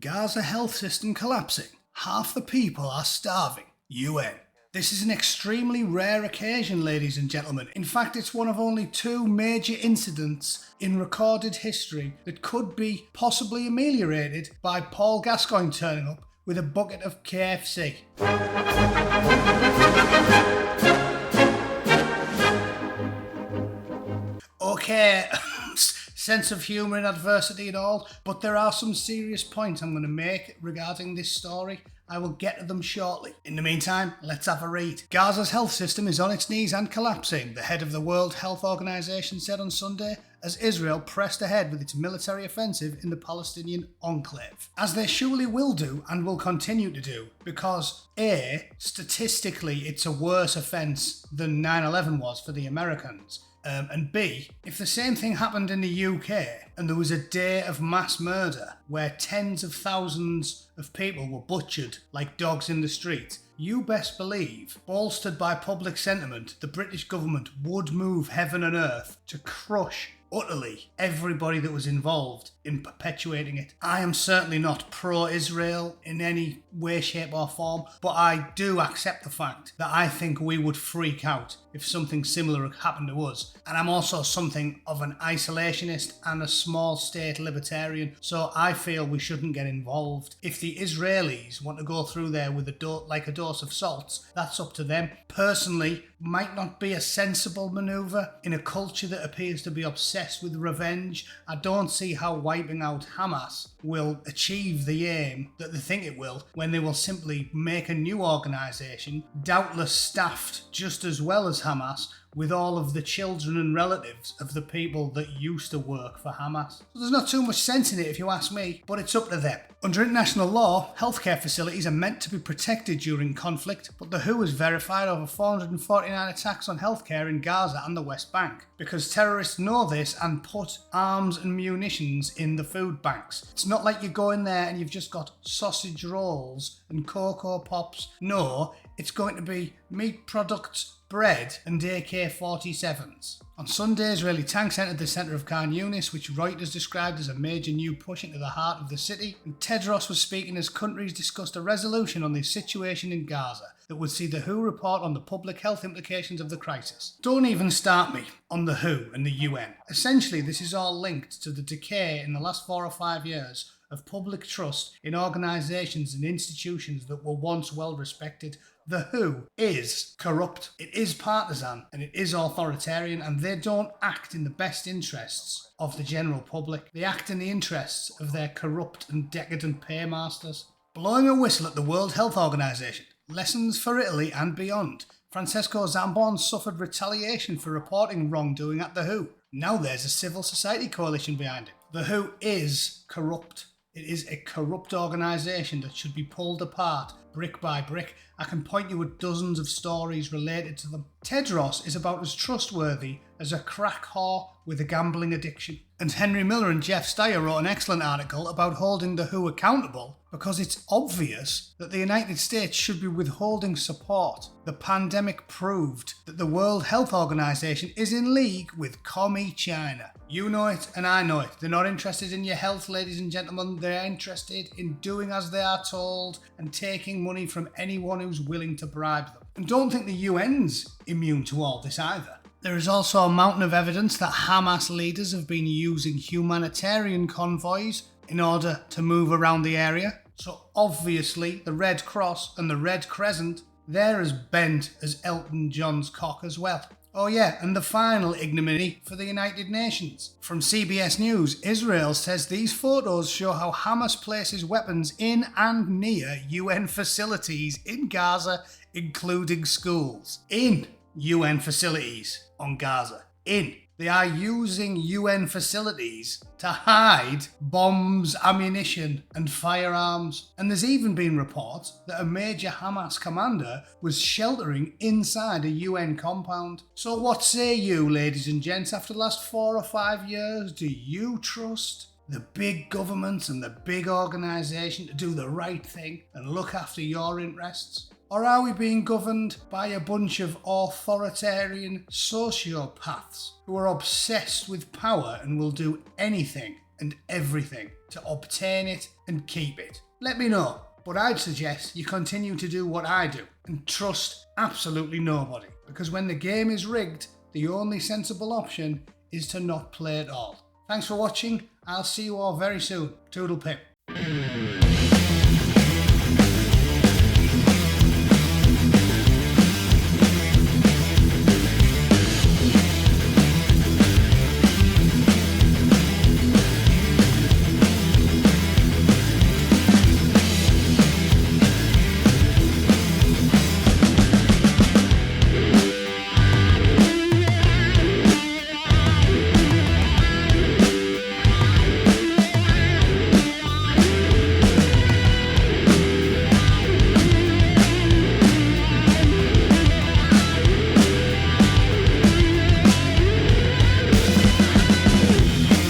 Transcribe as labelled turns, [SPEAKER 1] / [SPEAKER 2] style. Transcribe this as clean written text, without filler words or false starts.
[SPEAKER 1] Gaza health system collapsing. Half the people are starving. UN. This is an extremely rare occasion, ladies and gentlemen. In fact, it's one of only 2 major incidents in recorded history that could be possibly ameliorated by Paul Gascoigne turning up with a bucket of KFC. Okay, sense of humour in adversity and all, but there are some serious points I'm going to make regarding this story. I will get to them shortly. In the meantime, let's have a read. Gaza's health system is on its knees and collapsing, the head of the World Health Organization said on Sunday, as Israel pressed ahead with its military offensive in the Palestinian enclave. As they surely will do and will continue to do, because A, statistically it's a worse offence than 9/11 was for the Americans, and B, if the same thing happened in the UK and there was a day of mass murder where tens of thousands of people were butchered like dogs in the street, you best believe, bolstered by public sentiment, the British government would move heaven and earth to crush utterly everybody that was involved in perpetuating it. I am certainly not pro-Israel in any way, shape or form, but I do accept the fact that I think we would freak out if something similar happened to us. And I'm also something of an isolationist and a small state libertarian, so I feel we shouldn't get involved. If the Israelis want to go through there with a dose of salts, that's up to them. Personally, might not be a sensible manoeuvre in a culture that appears to be obsessed with revenge. I don't see how wiping out Hamas will achieve the aim that they think it will, when they will simply make a new organisation, doubtless staffed just as well as Hamas, with all of the children and relatives of the people that used to work for Hamas. So there's not too much sense in it if you ask me, but it's up to them. Under international law, healthcare facilities are meant to be protected during conflict, but the WHO has verified over 449 attacks on healthcare in Gaza and the West Bank, because terrorists know this and put arms and munitions in the food banks. It's not like you go in there and you've just got sausage rolls and Cocoa Pops. No, it's going to be meat products, bread and AK-47s. On Sunday, Israeli tanks entered the centre of Khan Yunis, which Reuters described as a major new push into the heart of the city, and Tedros was speaking as countries discussed a resolution on the situation in Gaza that would see the WHO report on the public health implications of the crisis. Don't even start me on the WHO and the UN. Essentially, this is all linked to the decay in the last 4 or 5 years of public trust in organisations and institutions that were once well respected. The WHO is corrupt, it is partisan, and it is authoritarian, and they don't act in the best interests of the general public. They act in the interests of their corrupt and decadent paymasters. Blowing a whistle at the World Health Organization. Lessons for Italy and beyond. Francesco Zambon suffered retaliation for reporting wrongdoing at the WHO. Now there's a civil society coalition behind him. The WHO is corrupt. It is a corrupt organisation that should be pulled apart brick by brick. I can point you at dozens of stories related to them. Tedros is about as trustworthy as a crack whore with a gambling addiction. And Henry Miller and Jeff Steyer wrote an excellent article about holding the WHO accountable because it's obvious that the United States should be withholding support. The pandemic proved that the World Health Organization is in league with commie China. You know it and I know it. They're not interested in your health, ladies and gentlemen. They're interested in doing as they are told and taking money from anyone who's willing to bribe them. And don't think the UN's immune to all this either. There is also a mountain of evidence that Hamas leaders have been using humanitarian convoys in order to move around the area. So obviously the Red Cross and the Red Crescent, they're as bent as Elton John's cock as well. Oh yeah, and the final ignominy for the United Nations. From CBS News, Israel says these photos show how Hamas places weapons in and near UN facilities in Gaza, including schools. In UN facilities on Gaza. They are using UN facilities to hide bombs, ammunition and firearms. And there's even been reports that a major Hamas commander was sheltering inside a UN compound. So what say you, ladies and gents, after the last 4 or 5 years? Do you trust the big governments and the big organisation to do the right thing and look after your interests? Or are we being governed by a bunch of authoritarian sociopaths who are obsessed with power and will do anything and everything to obtain it and keep it? Let me know, but I'd suggest you continue to do what I do and trust absolutely nobody, because when the game is rigged, the only sensible option is to not play at all. Thanks for watching. I'll see you all very soon. Toodle pip.